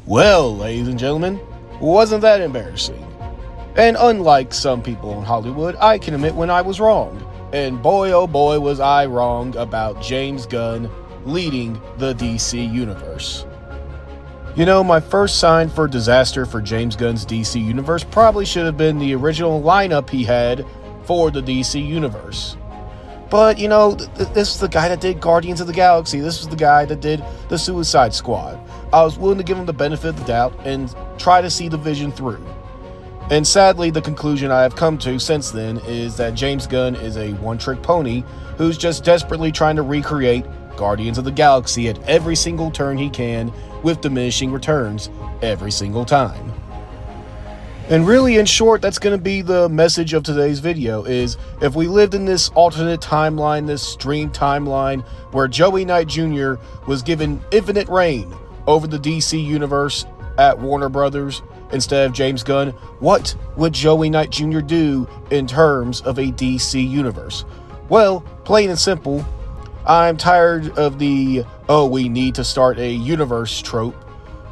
Well, ladies and gentlemen, wasn't that embarrassing? And unlike some people in Hollywood, I can admit when I was wrong. And boy oh boy was I wrong about James Gunn leading the DC Universe. You know, my first sign for disaster for James Gunn's DC Universe probably should have been the original lineup he had for the DC Universe. But, you know, this is the guy that did Guardians of the Galaxy. This was the guy that did the Suicide Squad. I was willing to give him the benefit of the doubt and try to see the vision through. And sadly, the conclusion I have come to since then is that James Gunn is a one-trick pony who's just desperately trying to recreate Guardians of the Galaxy at every single turn he can with diminishing returns every single time. And really, in short, that's going to be the message of today's video, is if we lived in this alternate timeline, this stream timeline, where Joey Knight Jr. was given infinite reign over the DC Universe at Warner Brothers instead of James Gunn, what would Joey Knight Jr. do in terms of a DC Universe? Well, plain and simple, I'm tired of the, oh, we need to start a universe trope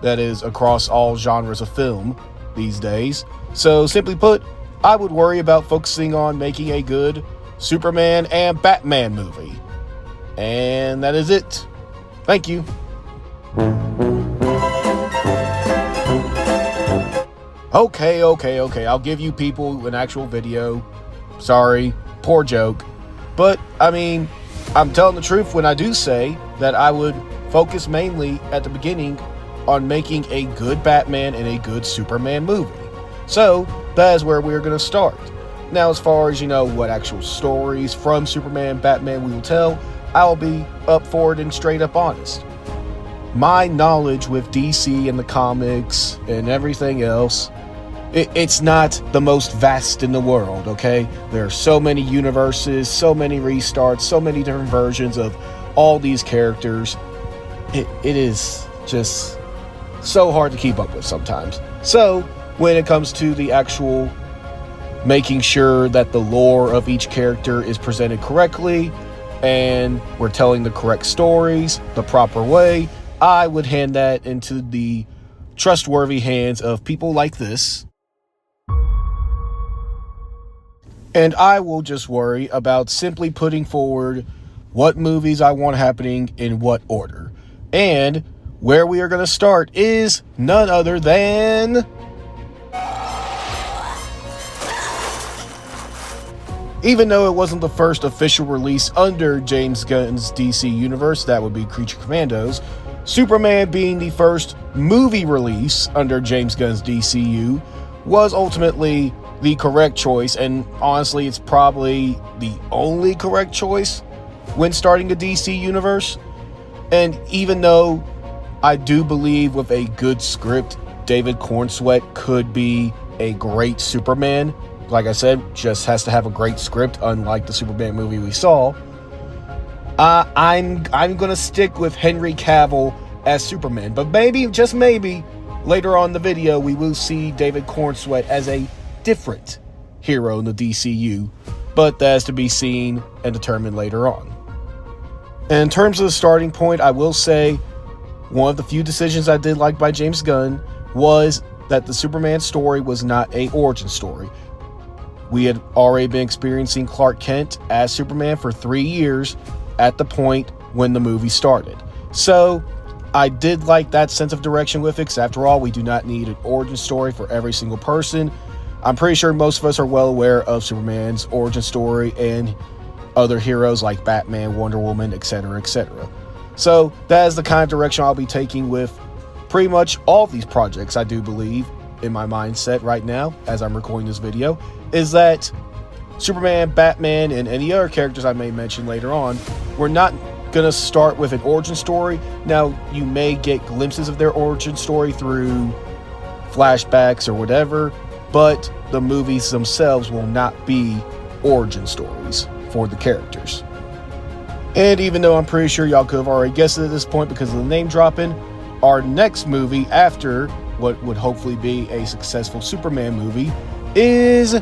that is across all genres of film these days. So simply put, I would worry about focusing on making a good Superman and Batman movie. And that is it. Thank you. Okay, I'll give you people an actual video. Sorry, poor joke. But, I mean, I'm telling the truth when I do say that I would focus mainly at the beginning on making a good Batman and a good Superman movie. So, that is where we're going to start. Now, as far as, what actual stories from Superman, Batman we will tell, I'll be up for it and straight up honest. My knowledge with DC and the comics and everything else, it's not the most vast in the world, okay? There are so many universes, so many restarts, so many different versions of all these characters. It is just so hard to keep up with sometimes. So, when it comes to the actual making sure that the lore of each character is presented correctly and we're telling the correct stories the proper way, I would hand that into the trustworthy hands of people like this. And I will just worry about simply putting forward what movies I want happening in what order. And where we are going to start is none other than... Even though it wasn't the first official release under James Gunn's DC Universe, that would be Creature Commandos, Superman being the first movie release under James Gunn's DCU was ultimately the correct choice, and honestly, it's probably the only correct choice when starting a DC Universe. And even though I do believe with a good script, David Cornsweet could be a great Superman, like I said, just has to have a great script, unlike the Superman movie we saw. I'm gonna stick with Henry Cavill as Superman, but maybe, just maybe, later on in the video, we will see David Cornsweet as a different hero in the DCU, but that's to be seen and determined later on. And in terms of the starting point, I will say one of the few decisions I did like by James Gunn was that the Superman story was not an origin story. We had already been experiencing Clark Kent as Superman for 3 years at the point when the movie started. So I did like that sense of direction with it, because after all, we do not need an origin story for every single person. I'm pretty sure most of us are well aware of Superman's origin story and other heroes like Batman, Wonder Woman, etc., etc. So that is the kind of direction I'll be taking with pretty much all of these projects. I do believe, in my mindset right now, as I'm recording this video, is that Superman, Batman, and any other characters I may mention later on, we're not gonna start with an origin story. Now, you may get glimpses of their origin story through flashbacks or whatever, but the movies themselves will not be origin stories for the characters. And even though I'm pretty sure y'all could have already guessed it at this point because of the name dropping, our next movie after what would hopefully be a successful Superman movie is...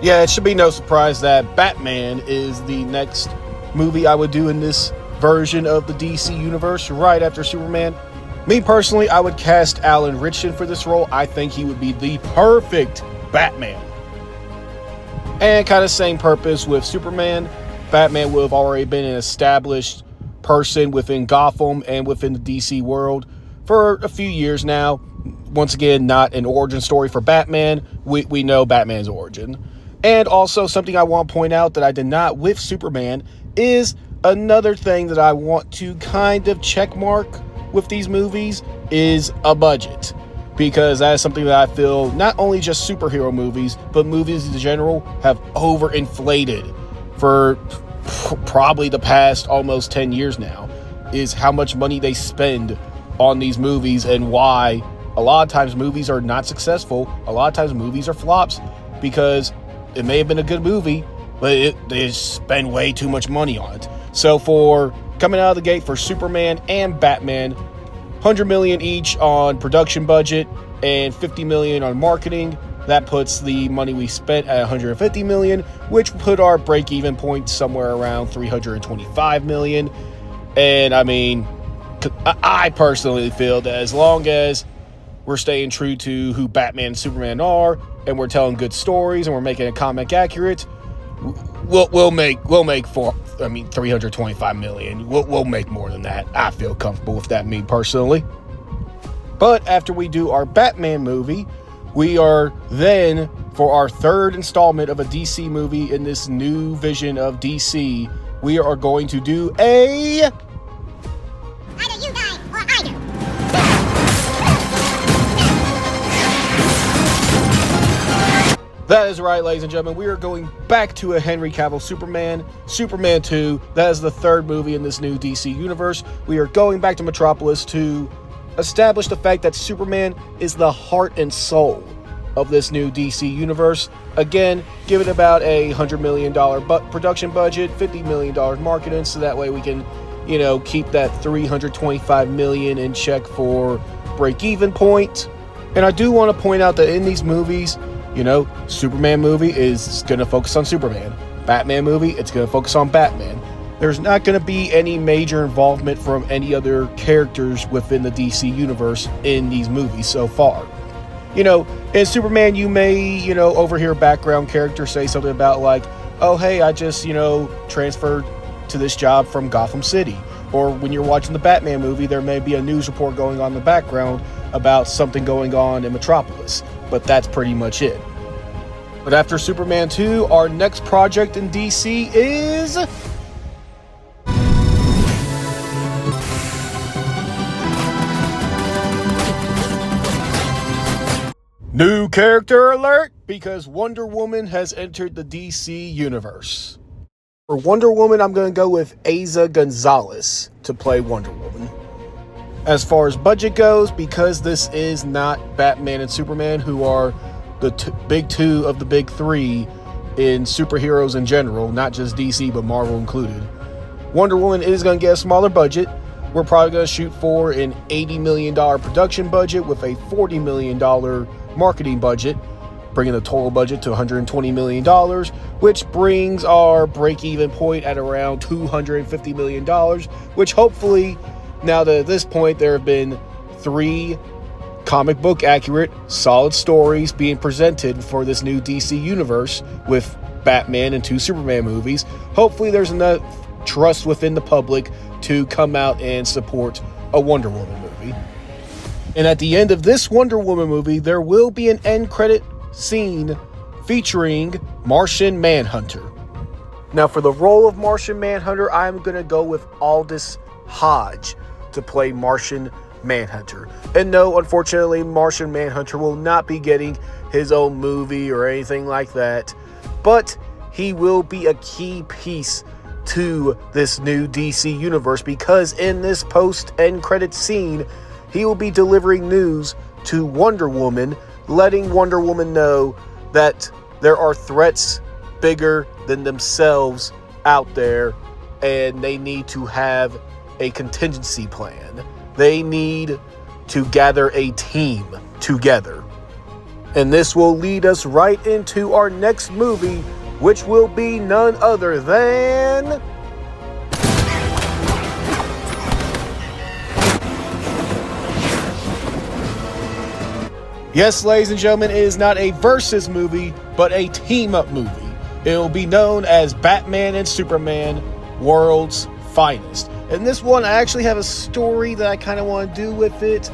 Yeah, it should be no surprise that Batman is the next movie I would do in this version of the DC universe right after Superman. Me personally, I would cast Alan Ritchson for this role. I think he would be the perfect Batman. And kind of same purpose with Superman. Batman would have already been an established person within Gotham and within the DC world for a few years now. Once again, not an origin story for Batman. We know Batman's origin. And also something I want to point out that I did not with Superman is another thing that I want to kind of check mark with these movies is a budget. Because that is something that I feel not only just superhero movies, but movies in general have overinflated for probably the past almost 10 years now, is how much money they spend on these movies and why a lot of times movies are not successful. A lot of times movies are flops because it may have been a good movie, but they spend way too much money on it. So for coming out of the gate for Superman and Batman, $100 million each on production budget and $50 million on marketing. That puts the money we spent at $150 million, which put our break-even point somewhere around $325 million. And I mean, I personally feel that as long as we're staying true to who Batman and Superman are, and we're telling good stories, and we're making it comic accurate, we'll make $325 million. We'll make more than that. I feel comfortable with that, me personally. But after we do our Batman movie, we are then, for our third installment of a DC movie in this new vision of DC, we are going to do a... Either you die or I do. That is right, ladies and gentlemen. We are going back to a Henry Cavill Superman, Superman 2. That is the third movie in this new DC universe. We are going back to Metropolis to establish the fact that Superman is the heart and soul of this new DC universe. Again, give it about a $100 million production budget, $50 million marketing, so that way we can, keep that $325 million in check for break-even point. And I do want to point out that in these movies, Superman movie is going to focus on Superman. Batman movie, it's going to focus on Batman. There's not going to be any major involvement from any other characters within the DC universe in these movies so far. In Superman, you may, overhear a background character say something about like, oh, hey, I just, transferred to this job from Gotham City. Or when you're watching the Batman movie, there may be a news report going on in the background about something going on in Metropolis. But that's pretty much it. But after Superman 2, our next project in DC is... New character alert, because Wonder Woman has entered the DC universe. For Wonder Woman, I'm going to go with Eiza Gonzalez to play Wonder Woman. As far as budget goes, because this is not Batman and Superman, who are the big two of the big three in superheroes in general, not just DC, but Marvel included, Wonder Woman is going to get a smaller budget. We're probably going to shoot for an $80 million production budget with a $40 million marketing budget, bringing the total budget to $120 million, which brings our break-even point at around $250 million, which hopefully... Now that at this point there have been 3 comic book accurate, solid stories being presented for this new DC universe with Batman and 2 Superman movies, hopefully there's enough trust within the public to come out and support a Wonder Woman movie. And at the end of this Wonder Woman movie, there will be an end credit scene featuring Martian Manhunter. Now for the role of Martian Manhunter, I'm going to go with Aldous Hodge to play Martian Manhunter. And no, unfortunately, Martian Manhunter will not be getting his own movie or anything like that, but he will be a key piece to this new DC universe, because in this post-end credit scene, he will be delivering news to Wonder Woman, letting Wonder Woman know that there are threats bigger than themselves out there, and they need to have a contingency plan. They need to gather a team together. And this will lead us right into our next movie, which will be none other than... Yes, ladies and gentlemen, it is not a versus movie, but a team-up movie. It will be known as Batman and Superman, World's Finest. And this one, I actually have a story that I kind of want to do with it.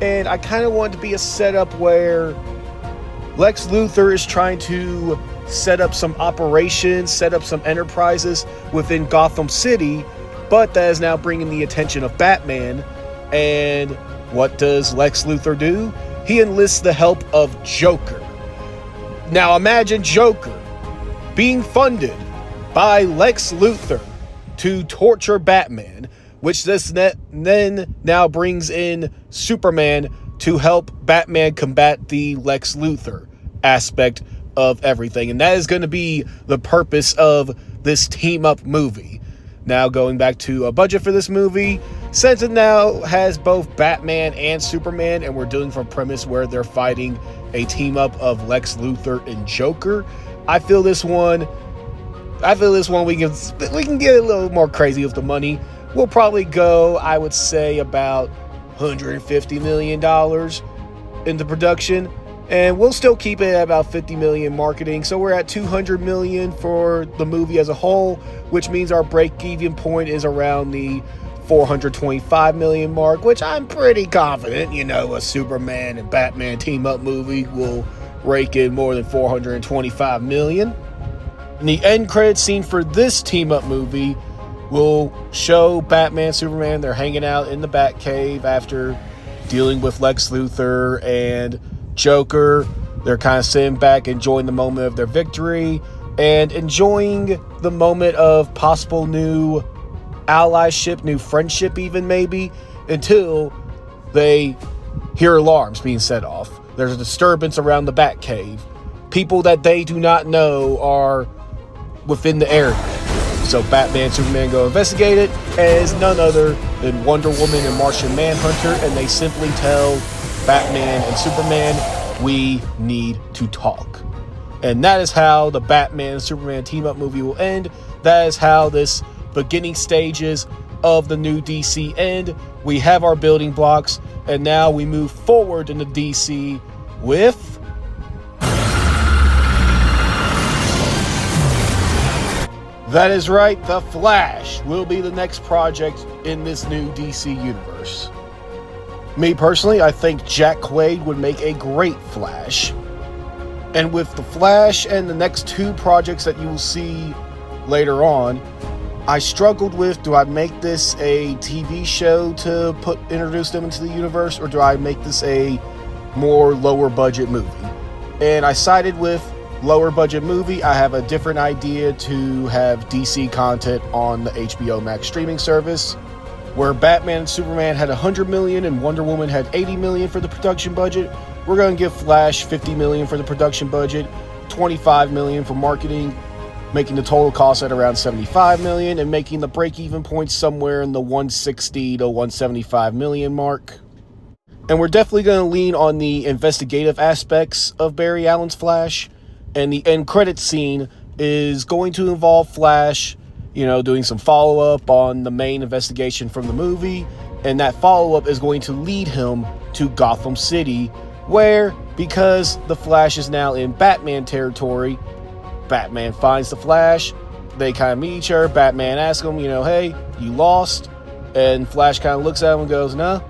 And I kind of want it to be a setup where Lex Luthor is trying to set up some operations, set up some enterprises within Gotham City, but that is now bringing the attention of Batman. And what does Lex Luthor do? He enlists the help of Joker. Now imagine Joker being funded by Lex Luthor to torture Batman, which this then now brings in Superman to help Batman combat the Lex Luthor aspect of everything. And that is going to be the purpose of this team-up movie. Now, going back to a budget for this movie, since it now has both Batman and Superman, and we're doing from a premise where they're fighting a team-up of Lex Luthor and Joker, I feel this one we can get a little more crazy with the money. We'll probably go, I would say, about $150 million into production, and we'll still keep it at about $50 million marketing. So we're at $200 million for the movie as a whole, which means our break-even point is around the $425 million mark, which I'm pretty confident, a Superman and Batman team-up movie will rake in more than $425 million. And the end credit scene for this team-up movie will show Batman, Superman, they're hanging out in the Batcave after dealing with Lex Luthor and Joker. They're kind of sitting back, enjoying the moment of their victory, and enjoying the moment of possible new allyship, new friendship even maybe, until they hear alarms being set off. There's a disturbance around the Batcave. People that they do not know are within the area. So Batman and Superman go investigate it as none other than Wonder Woman and Martian Manhunter, and they simply tell Batman and Superman, we need to talk. And that is how the Batman and Superman team-up movie will end. That is how this beginning stages of the new DC end. We have our building blocks, and now we move forward into DC with that is right, The Flash will be the next project in this new DC universe. Me personally, I think Jack Quaid would make a great Flash. And with The Flash and the next two projects that you will see later on, I struggled with, do I make this a TV show to introduce them into the universe, or do I make this a more lower budget movie? And I sided with lower budget movie. I have a different idea to have DC content on the HBO Max streaming service, where Batman and Superman had $100 million and Wonder Woman had $80 million for the production budget. We're going to give Flash $50 million for the production budget, $25 million for marketing, making the total cost at around $75 million, and making the break-even point somewhere in the $160 to $175 million mark. And we're definitely going to lean on the investigative aspects of Barry Allen's Flash. And the end credit scene is going to involve Flash, doing some follow-up on the main investigation from the movie. And that follow-up is going to lead him to Gotham City, where, because the Flash is now in Batman territory, Batman finds the Flash. They kind of meet each other. Batman asks him, hey, you lost? And Flash kind of looks at him and goes, no,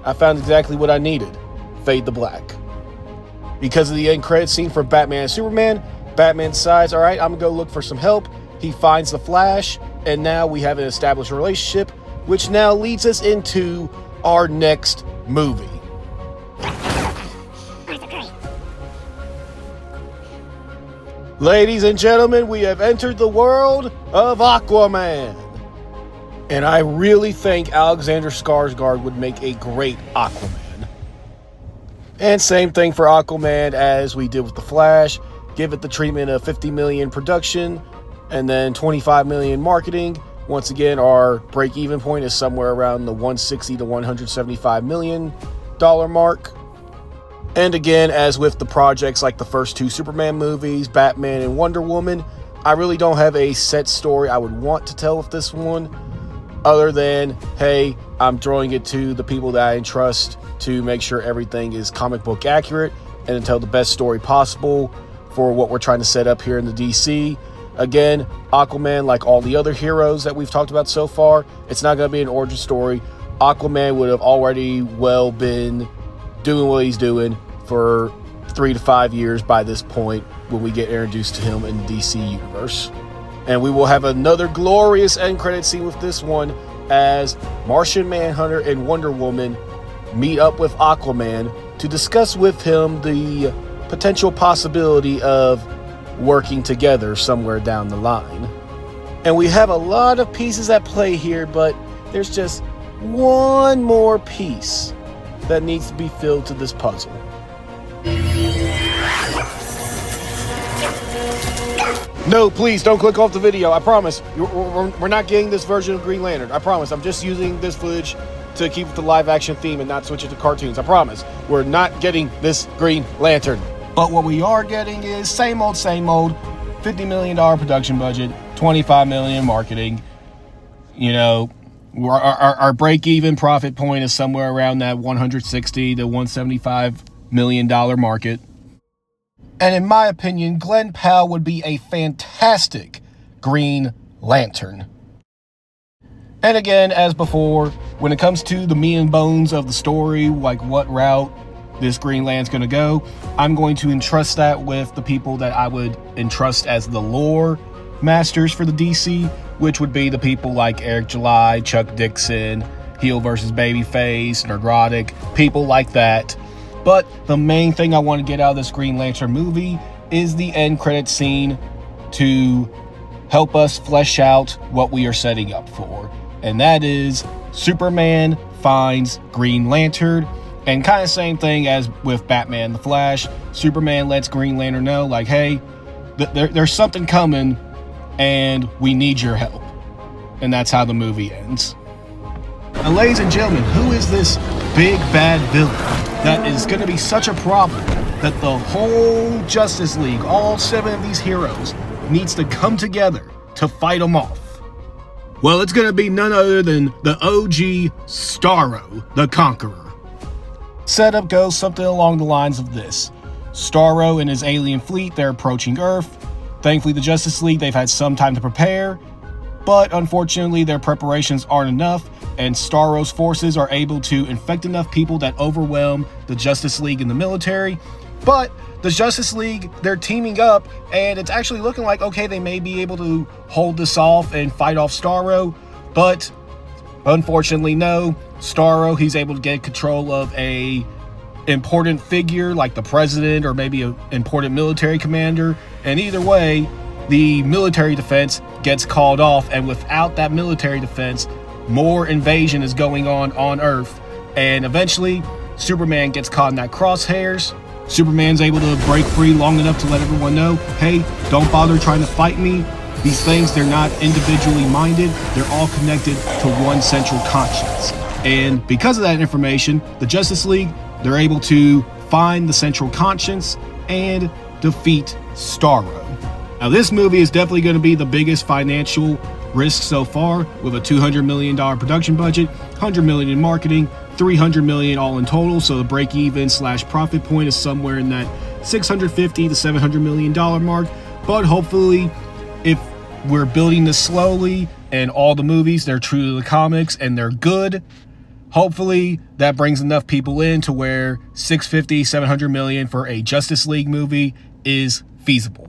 I found exactly what I needed. Fade to black. Because of the end credit scene for Batman and Superman, Batman decides, all right, I'm going to go look for some help. He finds the Flash, and now we have an established relationship, which now leads us into our next movie. Ladies and gentlemen, we have entered the world of Aquaman. And I really think Alexander Skarsgård would make a great Aquaman. And same thing for Aquaman as we did with The Flash. Give it the treatment of $50 million production and then $25 million marketing. Once again, our break-even point is somewhere around the $160 to $175 million mark. And again, as with the projects like the first two Superman movies, Batman and Wonder Woman, I really don't have a set story I would want to tell with this one, other than, hey, I'm throwing it to the people that I entrust to make sure everything is comic book accurate and to tell the best story possible for what we're trying to set up here in the DC. Again, Aquaman, like all the other heroes that we've talked about so far, it's not going to be an origin story. Aquaman would have already well been doing what he's doing for 3 to 5 years by this point when we get introduced to him in the DC universe. And we will have another glorious end credit scene with this one as Martian Manhunter and Wonder Woman meet up with Aquaman to discuss with him the potential possibility of working together somewhere down the line. And we have a lot of pieces at play here, but there's just one more piece that needs to be filled to this puzzle. No, please don't click off the video. I promise. We're not getting this version of Green Lantern. I promise. I'm just using this footage to keep with the live action theme and not switch it to cartoons. I promise. We're not getting this Green Lantern. But what we are getting is same old, $50 million production budget, $25 million marketing. You know, our break-even profit point is somewhere around that $160 to $175 million market. And in my opinion, Glenn Powell would be a fantastic Green Lantern. And again, as before, when it comes to the meat and bones of the story, like what route this Green Lantern's going to go, I'm going to entrust that with the people that I would entrust as the lore masters for the DC, which would be the people like Eric July, Chuck Dixon, Heel versus Babyface, Nerdrotic, people like that. But the main thing I want to get out of this Green Lantern movie is the end credit scene to help us flesh out what we are setting up for. And that is Superman finds Green Lantern. And kind of same thing as with Batman the Flash. Superman lets Green Lantern know, like, hey, there's something coming and we need your help. And that's how the movie ends. Now, ladies and gentlemen, who is this big bad villain that is going to be such a problem that the whole Justice League, all 7 of these heroes, needs to come together to fight them off? Well, it's going to be none other than the OG Starro the Conqueror. Setup goes something along the lines of this. Starro and his alien fleet, they're approaching Earth. Thankfully, the Justice League, they've had some time to prepare, but unfortunately, their preparations aren't enough, and Starro's forces are able to infect enough people that overwhelm the Justice League and the military. But the Justice League, they're teaming up, and it's actually looking like, okay, they may be able to hold this off and fight off Starro, but unfortunately, no. Starro, he's able to get control of a important figure like the president or maybe an important military commander, and either way, the military defense gets called off, and without that military defense, more invasion is going on Earth, and eventually Superman gets caught in that crosshairs. Superman's able to break free long enough to let everyone know, hey, don't bother trying to fight me. These things, they're not individually minded, they're all connected to one central conscience. And because of that information, the Justice League, they're able to find the central conscience and defeat Starro. Now, this movie is definitely going to be the biggest financial risk so far, with a $200 million production budget, $100 million in marketing, $300 million all in total. So the break-even / profit point is somewhere in that $650 to $700 million mark. But hopefully, if we're building this slowly and all the movies, they're true to the comics and they're good, hopefully that brings enough people in to where $650, $700 million for a Justice League movie is feasible.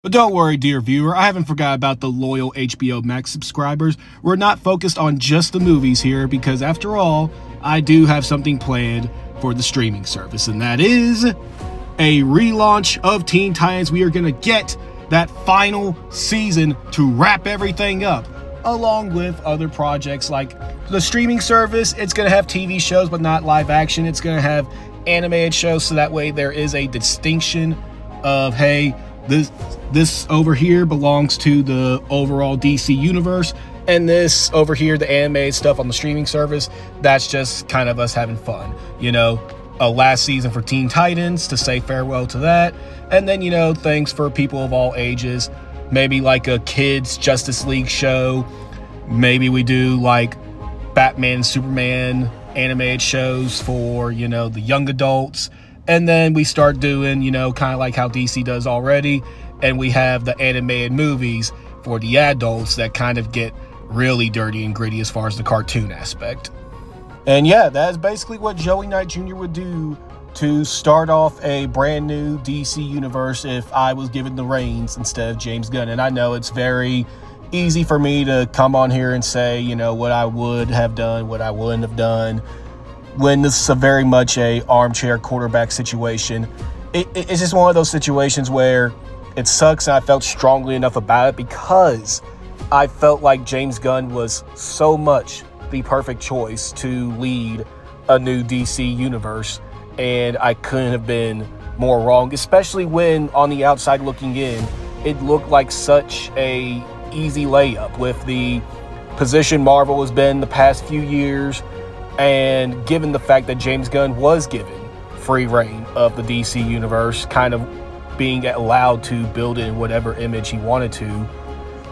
But don't worry, dear viewer, I haven't forgot about the loyal HBO Max subscribers. We're not focused on just the movies here because, after all, I do have something planned for the streaming service, and that is a relaunch of Teen Titans. We are going to get that final season to wrap everything up, along with other projects like the streaming service. It's going to have TV shows, but not live action. It's going to have animated shows, so that way there is a distinction of, hey, this over here belongs to the overall DC universe, and this over here, the animated stuff on the streaming service, that's just kind of us having fun. You know, a last season for Teen Titans to say farewell to that, and then, you know, things for people of all ages, maybe like a kids Justice League show, maybe we do like Batman, Superman animated shows for, you know, the young adults. And then we start doing, you know, kind of like how DC does already. And we have the animated movies for the adults that kind of get really dirty and gritty as far as the cartoon aspect. And yeah, that is basically what Joey Knight Jr. would do to start off a brand new DC universe if I was given the reins instead of James Gunn. And I know it's very easy for me to come on here and say, you know, what I would have done, what I wouldn't have done, when this is a very much a armchair quarterback situation. It's just one of those situations where it sucks, and I felt strongly enough about it because I felt like James Gunn was so much the perfect choice to lead a new DC universe, and I couldn't have been more wrong, especially when on the outside looking in, it looked like such a easy layup with the position Marvel has been the past few years, and given the fact that James Gunn was given free reign of the DC universe, kind of being allowed to build it in whatever image he wanted to,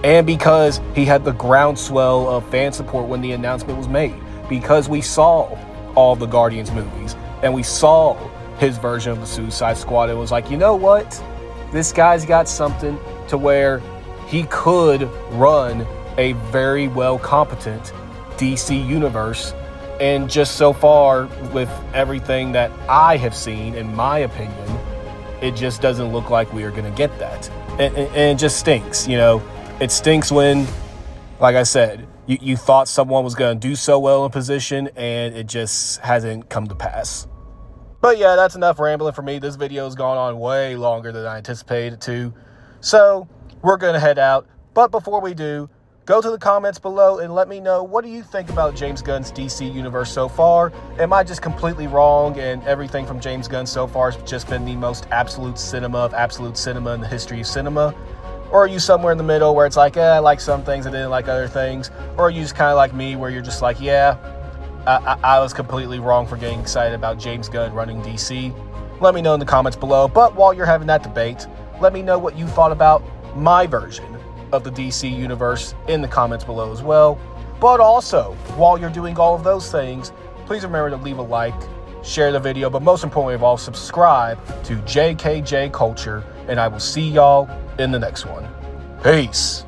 and because he had the groundswell of fan support when the announcement was made, because we saw all the Guardians movies and we saw his version of the Suicide Squad, it was like, you know what? This guy's got something to where he could run a very well competent DC universe. And just so far, with everything that I have seen, in my opinion, it just doesn't look like we are going to get that. And it just stinks, you know. It stinks when, like I said, you thought someone was going to do so well in position, and it just hasn't come to pass. But yeah, that's enough rambling for me. This video has gone on way longer than I anticipated it to. So we're going to head out. But before we do, go to the comments below and let me know, what do you think about James Gunn's DC universe so far? Am I just completely wrong and everything from James Gunn so far has just been the most absolute cinema of absolute cinema in the history of cinema? Or are you somewhere in the middle where it's like, I like some things, I didn't like other things? Or are you just kind of like me where you're just like, yeah, I was completely wrong for getting excited about James Gunn running DC? Let me know in the comments below. But while you're having that debate, let me know what you thought about my version of the DC universe in the comments below as well. But also, while you're doing all of those things, please remember to leave a like, share the video, but most importantly of all, subscribe to JKJ Culture, and I will see y'all in the next one. Peace.